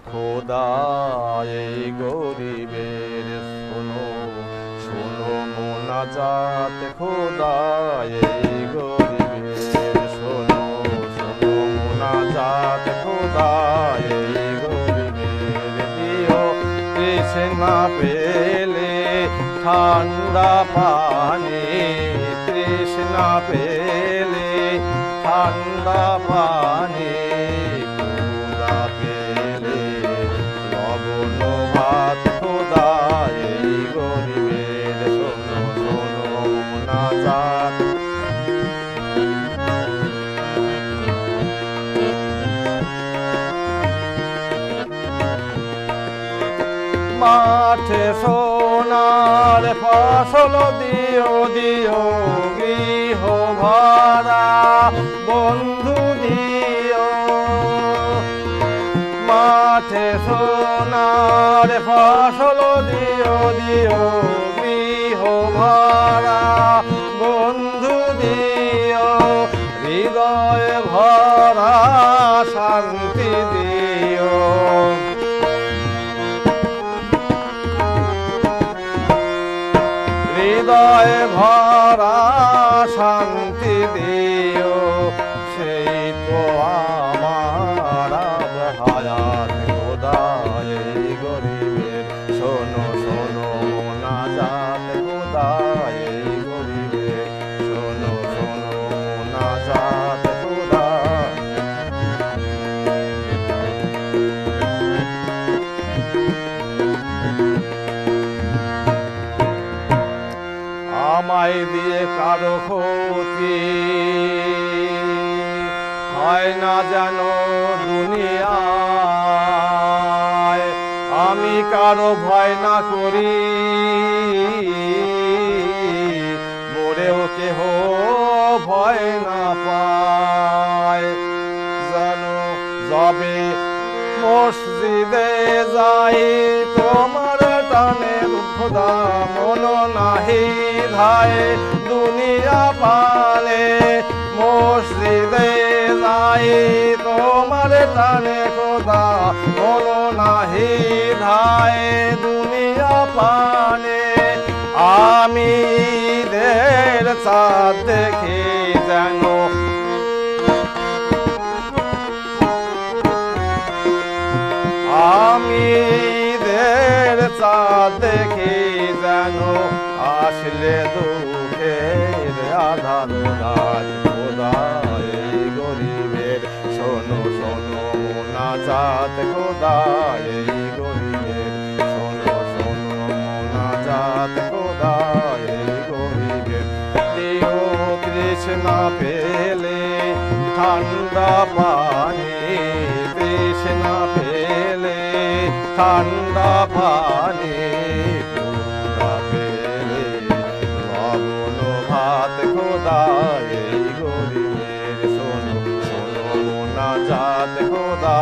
খোদা এই গরিবের শোনো শোনো মোনাজাত খোদা এই গরিবের শোনো শোনো মোনাজাত খোদা এই গরিবের দিও তৃষ্ণা পেলে ঠান্ডা পানি তৃষ্ণা পেলে ঠান্ডা পানি খোদা পেলে লবণ ভাত খোদা এই গরিবের শোনো শোনো মোনাজাত মাঠে সোনার ফসল দিও দিও গৃহ ভরা বন্ধু দিও মাঠে সোনার ফসল দিও দিও গৃহ ভরা বন্ধু দিও হৃদয় ভরা শান্তি দিও হৃদয় ভরা শান্তি দিও সেই তো আমার হায়াত খোদা এই গরিবের শোনো শোনো মোনাজাত খোদা এই গরিবের শোনো শোনো মোনাজাত খোদা আমায় দিয়ে কারো ক্ষতি হয় না যেন দুনিয়ায় আমি কারো ভয় না করি মরেও কেহ ভয় না পায় যেন যবে মসজিদে যাই তোমার টানে খোদা মন নাহি ধায় দুনিয়া পালে মসজিদে যাই তোমার টানে খোদা মন নাহি ধায় দুনিয়া পালে আমি দের চাঁদ দেখি যেন আমি দের চাঁদ দেখি যেন আসলে দুঃখের আধার রাত খোদা এই গরিবের শোনো শোনো মোনাজাত খোদা এই গরিবের শোনো শোনো মোনাজাত খোদা এই গরিবের দিও তৃষ্ণা পেলে ঠান্ডা পানি তৃষ্ণা পেলে ঠান্ডা পানি খোদা পেলে লবণ ভাত খোদা এই গরিবের শোনো শোনো মোনাজাত খোদা